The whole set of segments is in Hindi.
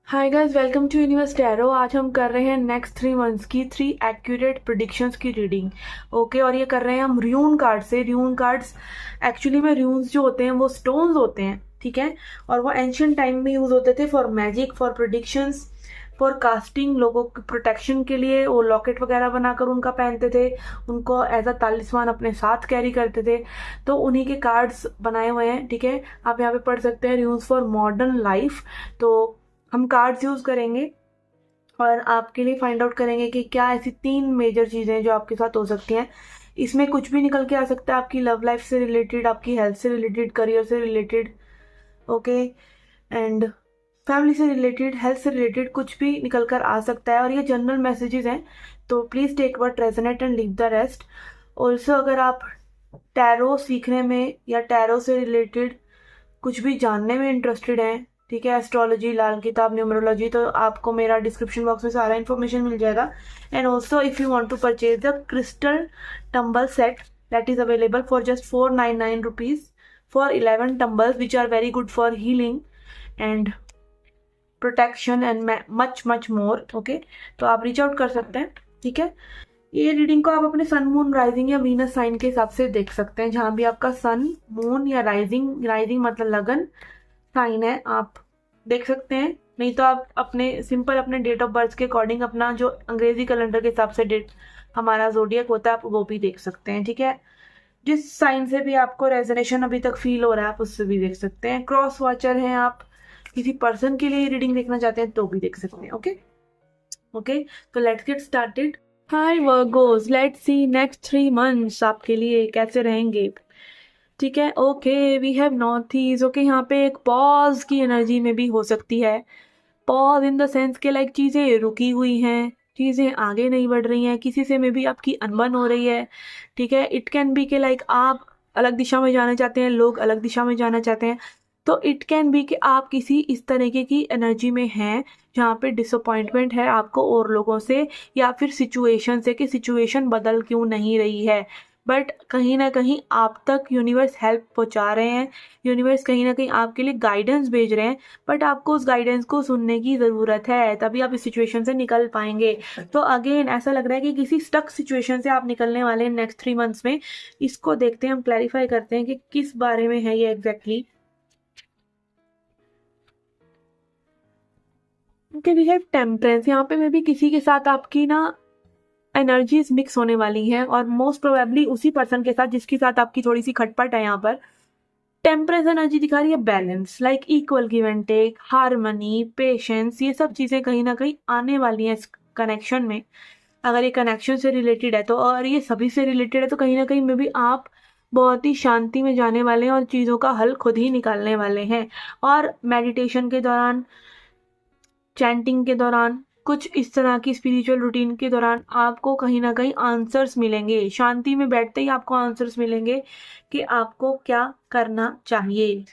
Hi guys, welcome to universe tarot. आज हम कर रहे हैं नेक्स्ट 3 मंथ्स की 3 एक्यूरेट प्रिडिक्शंस की रीडिंग। ओके, और ये कर रहे हैं हम र्यून कार्ड से। र्यून कार्ड्स एक्चुअली में र्यून्स जो होते हैं वो स्टोन्स होते हैं, ठीक है। और वो एंशियंट टाइम में यूज होते थे for magic, for predictions, for casting. लोगों की प्रोटेक्शन के लिए वो लॉकेट वगैरह बनाकर उनका पहनते थे, उनको एज अ तालिस्मान अपने साथ कैरी करते थे। तो उन्हीं के कार्ड्स बनाए हुए हैं, ठीक है। आप यहाँ पे पढ़ सकते हैं र्यून्स फॉर मॉडर्न लाइफ। तो हम कार्ड्स यूज करेंगे और आपके लिए फाइंड आउट करेंगे कि क्या ऐसी 3 मेजर चीजें हैं जो आपके साथ हो सकती हैं। इसमें कुछ भी निकल के आ सकता है, आपकी लव लाइफ से रिलेटेड, आपकी हेल्थ से रिलेटेड, करियर से रिलेटेड, ओके, एंड फैमिली से रिलेटेड, हेल्थ से रिलेटेड कुछ भी निकल कर आ सकता है। और ये जनरल मैसेजेस हैं, तो please take what resonate and leave the rest. Also अगर आप टैरो सीखने में या टैरो से रिलेटेड कुछ भी जानने में इंटरेस्टेड हैं, ठीक है, एस्ट्रोलॉजी, लाल किताब, न्यूमरोलॉजी, तो आपको मेरा डिस्क्रिप्शन बॉक्स में सारा इन्फॉर्मेशन मिल जाएगा। And also if you want to purchase the crystal tumble set that is available for just 499 rupees for 11 tumbles which are very good for healing and protection and much much more, okay. तो आप रीच आउट कर सकते हैं, ठीक है। ये रीडिंग को आप अपने सन, मून, राइजिंग या वीनस साइन के हिसाब से देख सकते हैं। जहां भी आपका सन, मून या राइजिंग, राइजिंग मतलब लगन साइन है, आप देख सकते हैं। नहीं तो आप अपने सिंपल अपने डेट ऑफ बर्थ के अकॉर्डिंग अपना जो अंग्रेजी कैलेंडर के हिसाब से डेट हमारा जोडियक होता है, आप वो भी देख सकते हैं, ठीक है। जिस साइन से भी आपको रेजोनेशन अभी तक फील हो रहा है आप उससे भी देख सकते हैं। क्रॉस वॉचर हैं आप, किसी पर्सन के लिए रीडिंग देखना चाहते हैं तो भी देख सकते हैं, ओके। ओके, तो let's get started. Hi Virgos, let's see next 3 months आपके लिए कैसे रहेंगे, ठीक है। Okay, we have north east. Okay, यहाँ पे एक पॉज की एनर्जी में भी हो सकती है। पॉज इन द सेंस के लाइक चीज़ें रुकी हुई हैं, चीज़ें आगे नहीं बढ़ रही हैं, किसी से में भी आपकी अनबन हो रही है, ठीक है। इट कैन बी के लाइक आप अलग दिशा में जाना चाहते हैं, लोग अलग दिशा में जाना चाहते हैं। तो इट कैन बी कि आप किसी इस तरीके की एनर्जी में हैं जहाँ पे डिसअपॉइंटमेंट है आपको और लोगों से, या फिर सिचुएशन से कि सिचुएशन बदल क्यों नहीं रही है। बट कहीं ना कहीं आप तक यूनिवर्स हेल्प पहुंचा रहे हैं, यूनिवर्स कहीं ना कहीं आपके लिए गाइडेंस भेज रहे हैं। बट आपको उस गाइडेंस को सुनने की ज़रूरत है, तभी आप इस सिचुएशन से निकल पाएंगे। तो अगेन ऐसा लग रहा है कि किसी स्टक सिचुएशन से आप निकलने वाले हैं नेक्स्ट 3 मंथ्स में। इसको देखते हैं, हम क्लैरिफाई करते हैं कि किस बारे में है ये exactly. Okay, we have temperance. यहाँ पे मे भी किसी के साथ आपकी ना एनर्जीज मिक्स होने वाली हैं, और मोस्ट प्रोबेबली उसी पर्सन के साथ जिसके साथ आपकी थोड़ी सी खटपट है। यहाँ पर टेम्परेंस एनर्जी दिखा रही है balance, like equal give and take, harmony, patience, ये सब चीज़ें कहीं ना कहीं आने वाली हैं इस कनेक्शन में। अगर ये कनेक्शन से रिलेटेड है तो, और ये सभी से रिलेटेड है तो कहीं ना कहीं में भी आप बहुत ही शांति में जाने वाले हैं और चीज़ों का हल खुद ही निकालने वाले हैं। और मेडिटेशन के दौरान, चैंटिंग के दौरान, कुछ इस तरह की स्पिरिचुअल रूटीन के दौरान आपको कहीं ना कहीं आंसर्स मिलेंगे। शांति में बैठते ही आपको आंसर्स मिलेंगे कि आपको क्या करना चाहिए।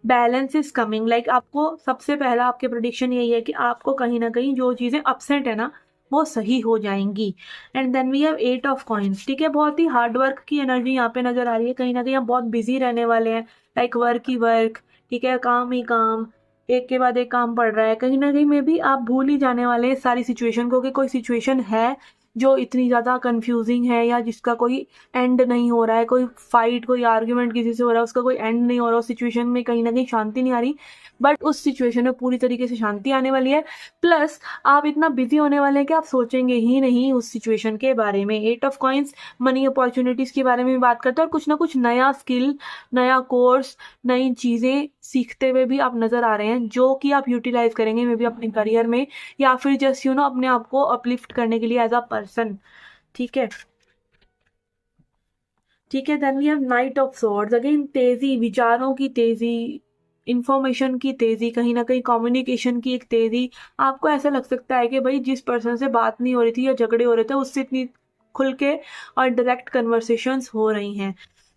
बैलेंस इज कमिंग, लाइक आपको सबसे पहला आपके प्रेडिक्शन यही है कि आपको कहीं ना कहीं जो चीज़ें अपसेट है ना वो सही हो जाएंगी। And then we have 8 of coins, ठीक है। बहुत ही हार्ड वर्क की एनर्जी यहाँ पे नजर आ रही है। कहीं ना कहीं आप बहुत बिजी रहने वाले हैं, लाइक वर्क ही वर्क, ठीक है, काम ही काम, एक के बाद एक काम पड़ रहा है। कहीं ना कहीं में भी आप भूल ही जाने वाले हैं सारी सिचुएशन को, कि कोई सिचुएशन है जो इतनी ज़्यादा कंफ्यूजिंग है या जिसका कोई एंड नहीं हो रहा है। कोई फाइट, कोई आर्ग्यूमेंट किसी से हो रहा है, उसका कोई एंड नहीं हो रहा, उस सिचुएशन में कहीं ना कहीं शांति नहीं आ रही। बट उस सिचुएशन में पूरी तरीके से शांति आने वाली है। प्लस आप इतना बिजी होने वाले हैं कि आप सोचेंगे ही नहीं उस सिचुएशन के बारे में। 8 ऑफ कॉइंस मनी अपॉर्चुनिटीज़ के बारे में भी बात करते हैं, और कुछ ना कुछ नया स्किल, नया कोर्स, नई चीज़ें सीखते हुए भी आप नज़र आ रहे हैं, जो कि आप यूटिलाइज करेंगे मे बी अपने करियर में, या फिर जस्ट अपने आप को अपलिफ्ट करने के लिए एज अ पर्सन, ठीक है। ठीक है, then we have knight of swords. Again तेजी, विचारों की तेजी, इंफॉर्मेशन की तेजी, कहीं ना कहीं कम्युनिकेशन की एक तेजी। आपको ऐसा लग सकता है कि भाई जिस पर्सन से बात नहीं हो रही थी या झगड़े हो रहे थे उससे इतनी खुल के और डायरेक्ट कन्वर्सेशंस हो रही हैं,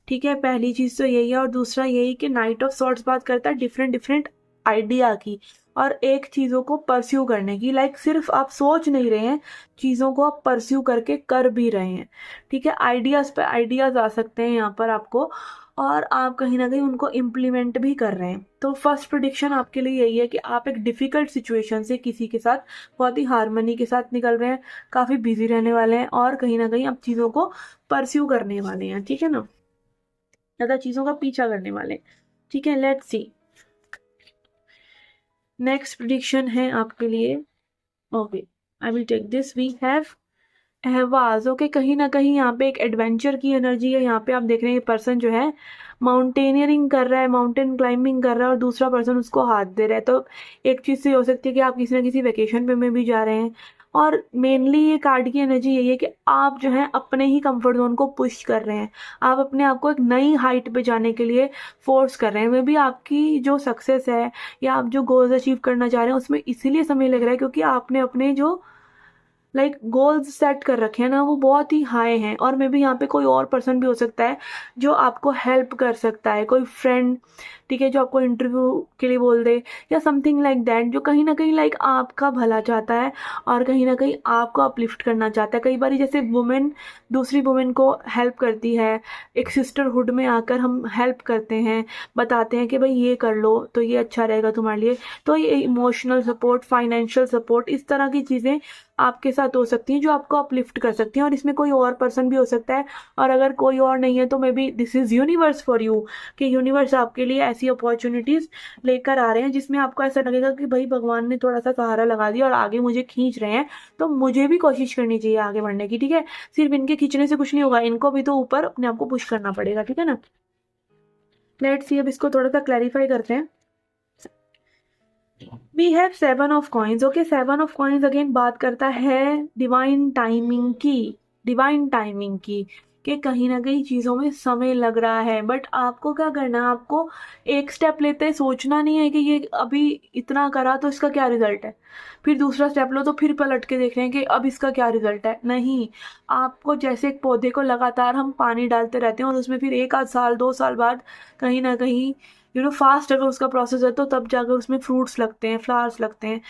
ठीक है। पहली चीज़ तो यही है। और दूसरा यही कि नाइट ऑफ सॉर्ड्स बात करता है डिफरेंट डिफरेंट आइडिया की, और एक चीज़ों को परस्यू करने की। लाइक सिर्फ आप सोच नहीं रहे हैं, चीज़ों को आप परस्यू करके कर भी रहे हैं, ठीक है। आइडियाज़ पे आइडियाज़ आ सकते हैं यहाँ पर आपको। और आप कहीं ना कहीं उनको इम्प्लीमेंट भी कर रहे हैं। तो फर्स्ट प्रिडिक्शन आपके लिए यही है कि आप एक डिफ़िकल्ट सिचुएशन से किसी के साथ बहुत ही हार्मनी के साथ निकल रहे हैं, काफ़ी बिजी रहने वाले हैं और कहीं ना कहीं आप चीज़ों को परस्यू करने वाले हैं, ठीक है ना, ज़्यादा चीज़ों का पीछा करने वाले हैं, ठीक है। लेट्स सी नेक्स्ट प्रिडिक्शन है आपके लिए। Okay, I will take this. We have अहवाज। ओके, कहीं ना कहीं यहाँ पे एक एडवेंचर की एनर्जी है। यहाँ पे आप देख रहे हैं पर्सन जो है माउंटेनियरिंग कर रहा है, माउंटेन क्लाइंबिंग कर रहा है और दूसरा पर्सन उसको हाथ दे रहा है। तो एक चीज़ से हो सकती है कि आप किसी ना किसी वेकेशन पे में भी जा रहे हैं और मेनली ये कार्ड की एनर्जी यही है कि आप जो है अपने ही कंफर्ट जोन को पुश कर रहे हैं, आप अपने आप को एक नई हाइट पे जाने के लिए फोर्स कर रहे हैं। वे भी आपकी जो सक्सेस है या आप जो गोल्स अचीव करना चाह रहे हैं उसमें इसीलिए समय लग रहा है क्योंकि आपने अपने जो गोल्स सेट कर रखे हैं ना वो बहुत ही हाई हैं। और मे बी यहाँ पे कोई और पर्सन भी हो सकता है जो आपको हेल्प कर सकता है, कोई फ्रेंड, ठीक है, जो आपको इंटरव्यू के लिए बोल दे या समथिंग लाइक दैट, जो कहीं ना कहीं आपका भला चाहता है और कहीं ना कहीं आपको अपलिफ्ट करना चाहता है। कई बार जैसे वुमेन दूसरी वुमेन को हेल्प करती है, एक सिस्टरहुड में आकर हम हेल्प करते हैं, बताते हैं कि भाई ये कर लो तो ये अच्छा रहेगा तुम्हारे लिए। तो ये इमोशनल सपोर्ट, फाइनेंशियल सपोर्ट, इस तरह की चीज़ें आपके साथ हो सकती हैं जो आपको अपलिफ्ट कर सकती हैं। और इसमें कोई और पर्सन भी हो सकता है और अगर कोई और नहीं है तो may be this is universe for you, कि यूनिवर्स आपके लिए ऐसी अपॉर्चुनिटीज़ लेकर आ रहे हैं जिसमें आपको ऐसा लगेगा कि भाई भगवान ने थोड़ा सा सहारा लगा दिया और आगे मुझे खींच रहे हैं, तो मुझे भी कोशिश करनी चाहिए आगे बढ़ने की, ठीक है। सिर्फ इनके खींचने से कुछ नहीं होगा, इनको भी तो ऊपर अपने आप को पुश करना पड़ेगा, ठीक है ना। लेट्स सी, अब इसको थोड़ा सा क्लैरिफाई करते हैं। We have 7 of coins. Okay, 7 of coins again बात करता है डिवाइन टाइमिंग की, डिवाइन टाइमिंग की, कि कहीं ना कहीं चीज़ों में समय लग रहा है। बट आपको क्या करना है, आपको एक स्टेप लेते सोचना नहीं है कि ये अभी इतना करा तो इसका क्या रिजल्ट है, फिर दूसरा स्टेप लो तो फिर पलट के देख रहे हैं कि अब इसका क्या रिजल्ट है। नहीं, आपको जैसे एक पौधे को लगातार हम पानी डालते रहते हैं और उसमें फिर 1 आध साल 2 साल बाद कहीं ना कहीं फास्ट अगर उसका प्रोसेस है तो तब जाकर उसमें फ्रूट्स लगते हैं, फ्लावर्स लगते हैं।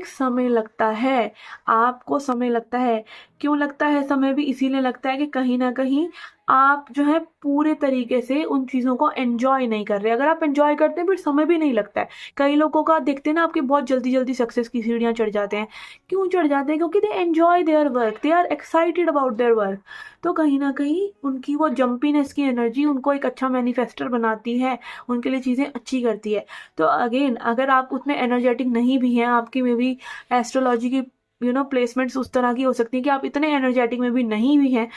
समय लगता है, आपको समय लगता है। क्यों लगता है समय भी? इसीलिए लगता है कि कहीं ना कहीं आप जो है पूरे तरीके से उन चीज़ों को एंजॉय नहीं कर रहे। अगर आप एंजॉय करते हैं फिर समय भी नहीं लगता है। कई लोगों का देखते हैं ना, आपके बहुत जल्दी जल्दी सक्सेस की सीढ़ियाँ चढ़ जाते हैं। क्यों चढ़ जाते हैं? क्योंकि they enjoy their work, they are excited about their work. तो कहीं ना कहीं उनकी वो जंपीनेस की एनर्जी उनको एक अच्छा मैनिफेस्टर बनाती है, उनके लिए चीज़ें अच्छी करती है। तो अगेन अगर आप उतने एनर्जेटिक नहीं भी हैं, आपकी में भी एस्ट्रोलॉजी की प्लेसमेंट्स उस तरह की हो सकती है कि आप इतने एनर्जेटिक में भी नहीं भी हैं,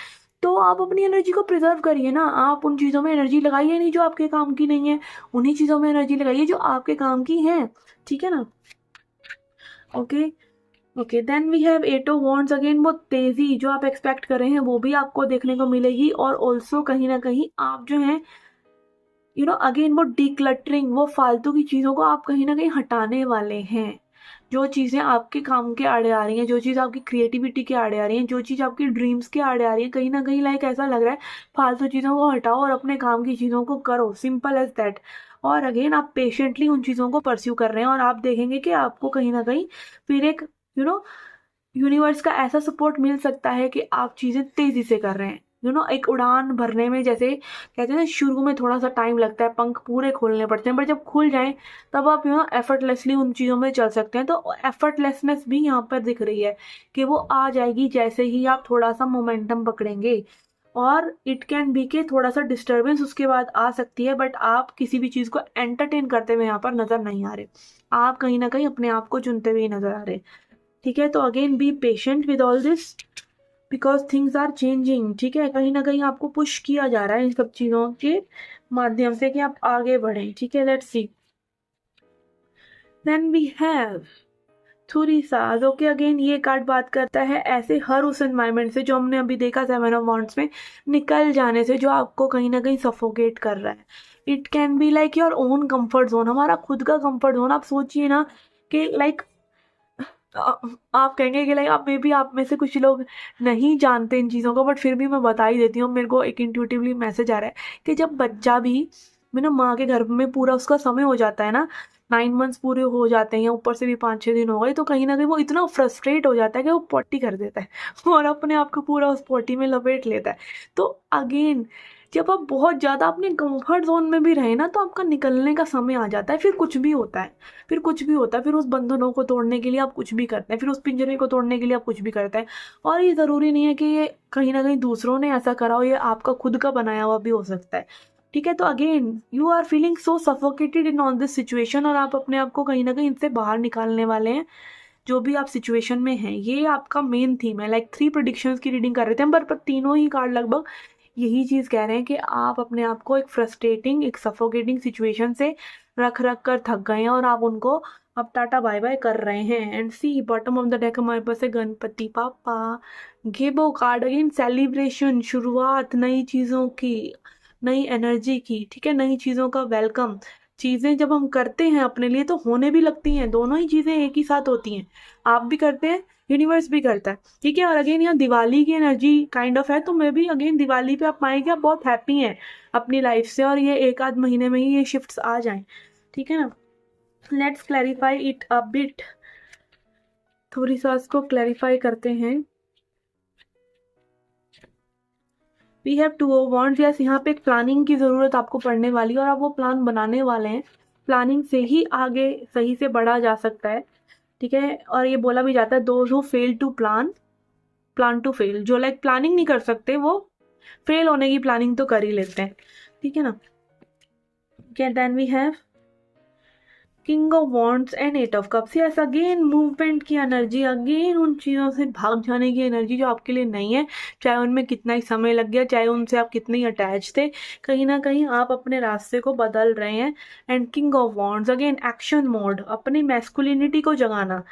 तो आप अपनी एनर्जी को प्रिजर्व करिए ना। आप उन चीज़ों में एनर्जी लगाइए नहीं जो आपके काम की नहीं है, उन्हीं चीज़ों में एनर्जी लगाइए जो आपके काम की हैं, ठीक है ना। Okay okay, then we have 8 of wands. Again वो तेज़ी जो आप एक्सपेक्ट कर रहे हैं वो भी आपको देखने को मिलेगी और ऑल्सो कहीं ना कहीं आप जो हैं अगेन वो डिक्लटरिंग, वो फालतू की चीज़ों को आप कहीं ना कहीं हटाने वाले हैं। जो चीज़ें आपके काम के आड़े आ रही हैं, जो चीज़ आपकी क्रिएटिविटी के आड़े आ रही हैं, जो चीज़ आपकी ड्रीम्स के आड़े आ रही है, कहीं ना कहीं ऐसा लग रहा है फालतू चीज़ों को हटाओ और अपने काम की चीज़ों को करो, सिंपल एज दैट। और अगेन आप पेशेंटली उन चीज़ों को परस्यू कर रहे हैं और आप देखेंगे कि आपको कहीं ना कहीं फिर एक यू नो यूनिवर्स का ऐसा सपोर्ट मिल सकता है कि आप चीज़ें तेज़ी से कर रहे हैं। एक उड़ान भरने में जैसे कहते हैं ना, शुरू में थोड़ा सा टाइम लगता है, पंख पूरे खोलने पड़ते हैं, पर जब खुल जाएं तब आप एफर्टलेसली उन चीज़ों में चल सकते हैं। तो एफर्टलेसनेस भी यहाँ पर दिख रही है कि वो आ जाएगी जैसे ही आप थोड़ा सा मोमेंटम पकड़ेंगे। और इट कैन बी के थोड़ा सा डिस्टर्बेंस उसके बाद आ सकती है, बट आप किसी भी चीज़ को एंटरटेन करते हुए यहाँ पर नज़र नहीं आ रहे, आप कहीं ना कहीं अपने आप को चुनते हुए नज़र आ रहे, ठीक है। तो again be patient with all this because things are changing, ठीक है। कहीं ना कहीं आपको पुश किया जा रहा है इन सब चीज़ों के माध्यम से कि आप आगे बढ़ें, ठीक है। Let's see, then we have three साज। ओके, अगेन ये कार्ड बात करता है ऐसे हर उस एनवायरमेंट से जो हमने अभी देखा 7 ऑफ वॉन्ड्स में, निकल जाने से जो आपको कहीं ना कहीं सफोकेट कर रहा है। It can be your own comfort zone, हमारा खुद का कंफर्ट जोन। आप सोचिए ना कि आप कहेंगे कि आप मे बी आप में से कुछ लोग नहीं जानते इन चीज़ों को, बट फिर भी मैं बता ही देती हूँ। मेरे को एक इंट्यूटिवली मैसेज आ रहा है कि जब बच्चा भी माँ के गर्भ में पूरा उसका समय हो जाता है ना, 9 मंथ्स पूरे हो जाते हैं या ऊपर से भी 5-6 दिन हो गए, तो कहीं ना कहीं वो इतना फ्रस्ट्रेट हो जाता है कि वो पॉटी कर देता है और अपने आप को पूरा उस पॉटी में लपेट लेता है। तो अगेन जब आप बहुत ज़्यादा अपने कंफर्ट जोन में भी रहे ना तो आपका निकलने का समय आ जाता है, फिर कुछ भी होता है, फिर कुछ भी होता है, फिर उस बंधनों को तोड़ने के लिए आप कुछ भी करते हैं, फिर उस पिंजरे को तोड़ने के लिए आप कुछ भी करते हैं। और ये ज़रूरी नहीं है कि ये कहीं ना कहीं दूसरों ने ऐसा करा हो, ये आपका खुद का बनाया हुआ भी हो सकता है। ठीक है, तो again you are feeling so suffocated in all this situation, और आप अपने आप को कहीं ना कहीं इनसे बाहर निकालने वाले हैं। जो भी आप सिचुएशन में हैं, ये आपका मेन थीम है। लाइक 3 प्रेडिक्शंस की रीडिंग कर रहे थे हम, पर तीनों ही कार्ड लगभग यही चीज़ कह रहे हैं कि आप अपने आप को एक फ्रस्ट्रेटिंग, एक सफोकेटिंग सिचुएशन से रख रख कर थक गए हैं, और आप उनको अब टाटा बाय बाय कर रहे हैं। And see bottom of the deck हमारे पास है गणपति पापा, गेबो कार्ड। अगेन सेलिब्रेशन, शुरुआत नई चीज़ों की, नई एनर्जी की। ठीक है, नई चीज़ों का वेलकम। चीज़ें जब हम करते हैं अपने लिए तो होने भी लगती हैं, दोनों ही चीज़ें एक ही साथ होती हैं। आप भी करते हैं, यूनिवर्स भी करता है। ठीक है, और अगेन यहाँ दिवाली की एनर्जी काइंड ऑफ है, तो मैं भी अगेन दिवाली पे आप पाएंगे आप बहुत हैप्पी हैं अपनी लाइफ से, और ये एक आध महीने में ही ये शिफ्ट्स आ जाएं। ठीक है ना, let's clarify it a bit. थोड़ी सा इसको क्लैरिफाई करते हैं। We have 2 of wands. Yes, यहाँ पे एक प्लानिंग की ज़रूरत आपको पड़ने वाली है, और आप वो प्लान बनाने वाले हैं। प्लानिंग से ही आगे सही से बढ़ा जा सकता है। ठीक है, और ये बोला भी जाता है those who fail to plan plan to fail. जो लाइक प्लानिंग नहीं कर सकते वो फेल होने की प्लानिंग तो कर ही लेते हैं। ठीक है ना, then we have king of wands and 8 of cups. Yes, again movement की एनर्जी, अगेन उन चीज़ों से भाग जाने की एनर्जी जो आपके लिए नहीं है, चाहे उनमें कितना ही समय लग गया, चाहे उनसे आप कितने ही अटैच थे, कहीं ना कहीं आप अपने रास्ते को बदल रहे हैं। And king of wands again action mode, अपनी मैस्कुलिनिटी को जगाना।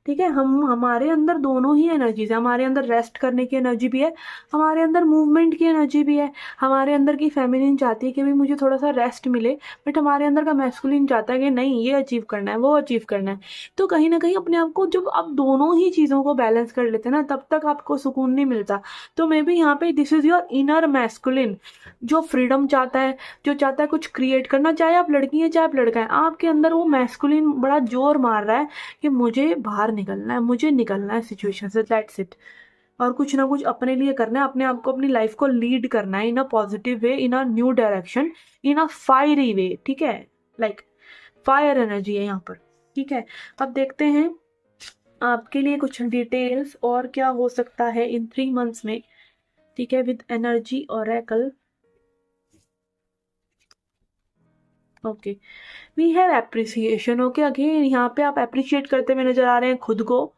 ठीक है, हमारे अंदर दोनों ही एनर्जीज है। हमारे अंदर रेस्ट करने की एनर्जी भी है, हमारे अंदर मूवमेंट की एनर्जी भी है। हमारे अंदर की फेमिनिन चाहती है कि भाई मुझे थोड़ा सा रेस्ट मिले, बट हमारे अंदर का मैस्कुलिन चाहता है कि नहीं, ये अचीव करना है, वो अचीव करना है। तो कहीं ना कहीं अपने आप को जब आप दोनों ही चीज़ों को बैलेंस कर लेते हैं ना, तब तक आपको सुकून नहीं मिलता। तो मे बी यहाँ पे this is your inner masculine, जो फ्रीडम चाहता है, जो चाहता है कुछ क्रिएट करना। चाहे आप लड़की हैं चाहे आप लड़का है, आपके अंदर वो मैस्कुलिन बड़ा जोर मार रहा है कि मुझे बाहर निकलना है, मुझे निकलना है सिचुएशन से, दैट्स इट। और कुछ ना कुछ अपने लिए करना है, अपने आप को, अपनी लाइफ को लीड करना है in a positive way, in a new direction, in a fiery way. ठीक है, लाइक फायर एनर्जी है यहाँ पर। ठीक है, अब देखते हैं आपके लिए कुछ डिटेल्स और क्या हो सकता है इन 3 मंथ्स में। ठीक है, with energy oracle. Okay, we have appreciation. Okay, again यहाँ पे आप अप्रिशिएट करते हुए नजर आ रहे हैं खुद को,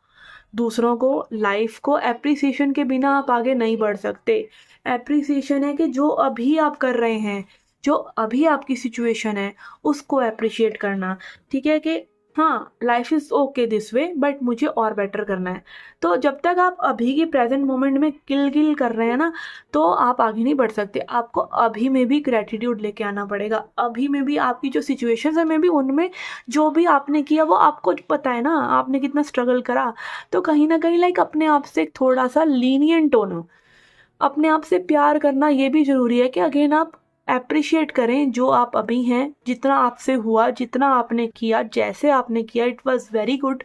दूसरों को, लाइफ को। एप्रिसिएशन के बिना आप आगे नहीं बढ़ सकते। एप्रिसिएशन है कि जो अभी आप कर रहे हैं, जो अभी आपकी सिचुएशन है, उसको अप्रिशिएट करना। ठीक है, कि हाँ life is okay this way, but मुझे और बेटर करना है। तो जब तक आप अभी के प्रेजेंट मोमेंट में किल किल कर रहे हैं ना, तो आप आगे नहीं बढ़ सकते। आपको अभी में भी ग्रेटिट्यूड लेके आना पड़ेगा। अभी में भी आपकी जो सिचुएशंस है, में भी उनमें जो भी आपने किया वो आपको पता है ना, आपने कितना स्ट्रगल करा। तो कहीं ना कहीं लाइक अपने आप से थोड़ा सा लीनियंट होना, अपने आप से प्यार करना, ये भी जरूरी है कि अगेन आप अप्रिशिएट करें जो आप अभी हैं, जितना आपसे हुआ, जितना आपने किया, जैसे आपने किया, इट वॉज वेरी गुड।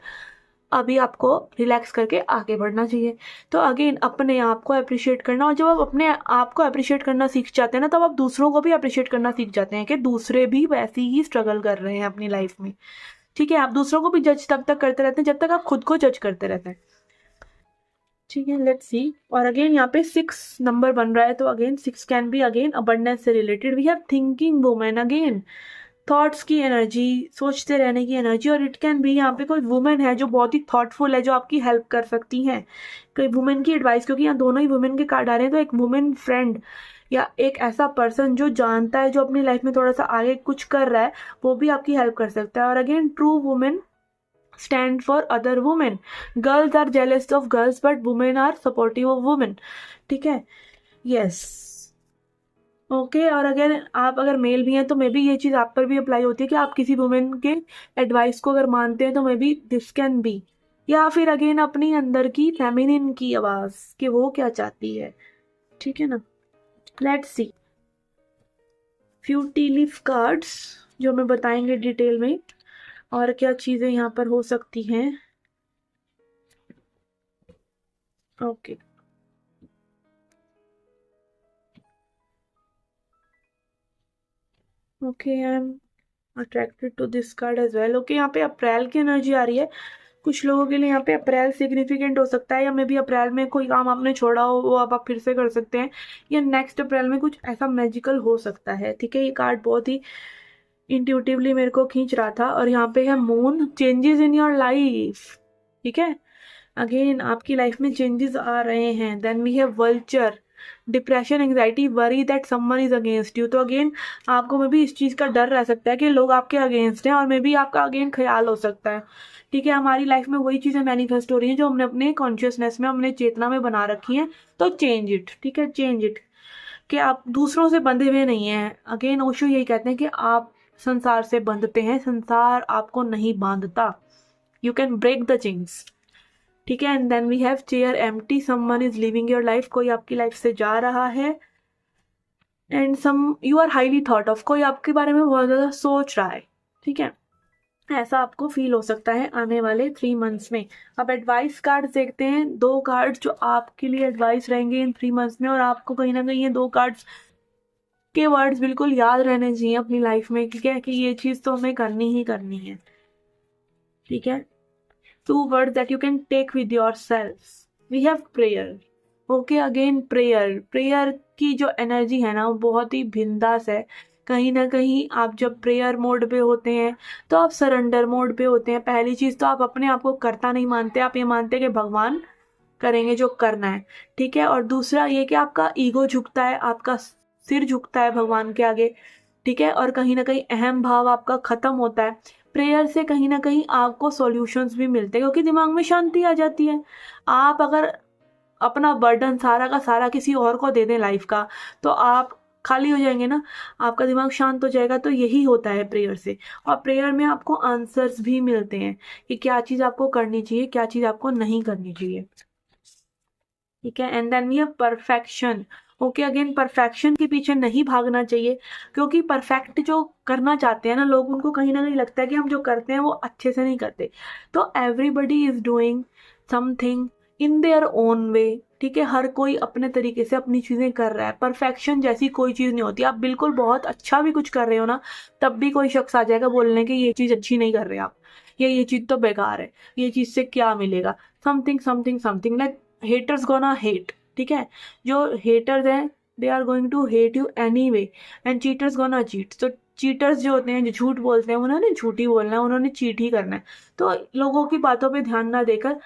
अभी आपको रिलैक्स करके आगे बढ़ना चाहिए। तो अगेन अपने आप को अप्रिशिएट करना, और जब आप अपने आप को अप्रिशिएट करना सीख जाते हैं ना, तब आप दूसरों को भी अप्रिशिएट करना सीख जाते हैं कि दूसरे भी वैसी ही स्ट्रगल कर रहे हैं अपनी लाइफ में। ठीक है, आप दूसरों को भी जज तब तक करते रहते हैं जब तक आप खुद को जज करते रहते हैं। ठीक है, लेट्स सी। और अगेन यहाँ पे 6 नंबर बन रहा है, तो again 6 can be again abundance से related. We have thinking women, again thoughts की एनर्जी, सोचते रहने की एनर्जी। और इट कैन बी यहाँ पे कोई वुमेन है जो बहुत ही थॉटफुल है, जो आपकी हेल्प कर सकती हैं। कोई वुमेन की एडवाइस, क्योंकि यहाँ दोनों ही वुमेन के कार्ड आ रहे हैं, तो एक वुमेन फ्रेंड या एक ऐसा पर्सन जो जानता है, जो अपनी लाइफ में थोड़ा सा आगे कुछ कर रहा है, वो भी आपकी हेल्प कर सकता है। और again true women stand for other women. Girls are jealous of girls, but women are supportive of women. ठीक है, yes. ओके, और अगर आप अगर मेल भी हैं तो मे बी ये चीज़ आप पर भी अप्लाई होती है कि आप किसी वुमेन के एडवाइस को अगर मानते हैं, तो may be this can be. या फिर अगेन अपनी अंदर की फेमिनिन की आवाज़ कि वो क्या चाहती है। ठीक है ना, let's see few T leaf cards जो हमें बताएंगे डिटेल में और क्या चीज़ें यहाँ पर हो सकती हैं। Okay, okay, I am attracted to this card as well. Okay, यहाँ पे अप्रैल की एनर्जी आ रही है। कुछ लोगों के लिए यहाँ पे अप्रैल सिग्निफिकेंट हो सकता है, या मे बी अप्रैल में कोई काम आपने छोड़ा हो वो अब आप फिर से कर सकते हैं, या नेक्स्ट अप्रैल में कुछ ऐसा मैजिकल हो सकता है। ठीक है, ये कार्ड बहुत ही इंट्यूटिवली मेरे को खींच रहा था। और यहाँ पे है moon, changes in your life. ठीक है, अगेन आपकी लाइफ में चेंजेस आ रहे हैं। Then we have vulture, depression, anxiety, worry that someone is against you. तो अगेन आपको में भी इस चीज़ का डर रह सकता है कि लोग आपके अगेंस्ट हैं, और मे बी आपका अगेन ख्याल हो सकता है। ठीक है, हमारी लाइफ में वही चीज़ें मैनिफेस्ट हो रही हैं जो हमने अपने कॉन्शियसनेस में, अपने चेतना में बना रखी हैं। तो चेंज इट। ठीक है, चेंज इट, कि आप दूसरों से बंधे हुए नहीं हैं। अगेन ओशो यही कहते हैं कि आप संसार से बंधते हैं, संसार आपको नहीं बांधता। You can break the chains. ठीक है, and then we have chair empty, someone is living your life, कोई आपकी लाइफ से जा रहा है। And some you are highly thought of, कोई आपके बारे में बहुत ज़्यादा सोच रहा है। ठीक है, ऐसा आपको फील हो सकता है आने वाले 3 मंथ्स में। अब एडवाइस कार्ड देखते हैं, 2 कार्ड जो आपके लिए एडवाइस रहेंगे इन 3 मंथ्स में, और आपको कहीं ना कहीं ये 2 कार्ड्स के वर्ड्स बिल्कुल याद रहने चाहिए अपनी लाइफ में। ठीक है, कि ये चीज़ तो हमें करनी ही करनी है। ठीक है, 2 words that you can take with yourself. We have prayer. Okay, again prayer. Prayer की जो एनर्जी है ना वो बहुत ही बिंदास है। कहीं ना कहीं आप जब प्रेयर मोड पे होते हैं तो आप सरेंडर मोड पे होते हैं। पहली चीज़ तो आप अपने आप को करता नहीं मानते, आप ये मानते हैं कि भगवान करेंगे जो करना है। ठीक है, और दूसरा ये कि आपका ईगो झुकता है, आपका सिर झुकता है भगवान के आगे। ठीक है, और कहीं ना कहीं अहम भाव आपका खत्म होता है। प्रेयर से कहीं ना कहीं आपको सॉल्यूशंस भी मिलते हैं, क्योंकि दिमाग में शांति आ जाती है। आप अगर अपना बर्डन सारा का सारा किसी और को दे दें लाइफ का, तो आप खाली हो जाएंगे ना, आपका दिमाग शांत हो जाएगा। तो यही होता है प्रेयर से। और प्रेयर में आपको आंसर्स भी मिलते हैं कि क्या चीज़ आपको करनी चाहिए, क्या चीज़ आपको नहीं करनी चाहिए। ठीक है, and then we have perfection. Okay, again perfection के पीछे नहीं भागना चाहिए, क्योंकि परफेक्ट जो करना चाहते हैं ना लोग, उनको कहीं ना कहीं लगता है कि हम जो करते हैं वो अच्छे से नहीं करते। तो everybody is doing something in their own way. ठीक है, हर कोई अपने तरीके से अपनी चीज़ें कर रहा है। परफेक्शन जैसी कोई चीज़ नहीं होती। आप बिल्कुल बहुत अच्छा भी कुछ कर रहे हो ना, तब भी कोई शख्स आ जाएगा बोलने कि ये चीज़ अच्छी नहीं कर रहे आप, या ये चीज़ तो बेकार है, ये चीज़ से क्या मिलेगा, something something something like haters gonna hate. ठीक है, जो हेटर्स हैं they are going to hate you anyway, and cheaters gonna cheat. तो चीटर्स जो होते हैं, जो झूठ बोलते हैं, उन्होंने झूठ ही बोलना है, उन्होंने चीट ही करना है। तो लोगों की बातों पे ध्यान ना देकर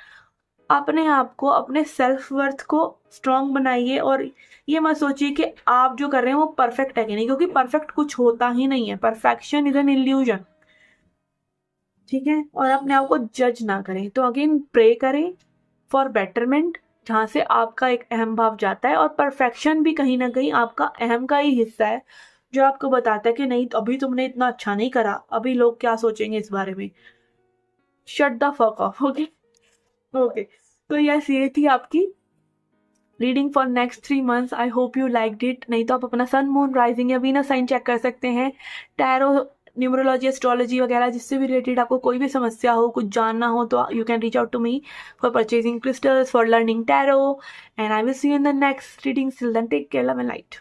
अपने आप को, अपने सेल्फ वर्थ को स्ट्रांग बनाइए। और ये मत सोचिए कि आप जो कर रहे हैं वो परफेक्ट है कि नहीं, क्योंकि परफेक्ट कुछ होता ही नहीं है। Perfection is an illusion. ठीक है, और अपने आप को जज ना करें। तो अगेन प्रे करें फॉर बेटरमेंट, जहाँ से आपका एक अहम भाव जाता है। और परफेक्शन भी कहीं ना कहीं आपका अहम का ही हिस्सा है, जो आपको बताता है कि नहीं, अभी तुमने इतना अच्छा नहीं करा, अभी लोग क्या सोचेंगे इस बारे में। Shut the fuck off. Okay okay, तो यस, ये थी आपकी reading for next 3 months. I hope you liked it. नहीं तो आप अपना सन, मून, राइजिंग या वीनस साइन चेक कर सकते हैं। टैरो, न्यूमरोलॉजी, एस्ट्रोलॉजी वगैरह जिससे भी रिलेटेड आपको कोई भी समस्या हो, कुछ जानना हो, तो you can reach out to me for purchasing crystals, for learning tarot, and I will see you in the next reading. Till then, take care, love and light.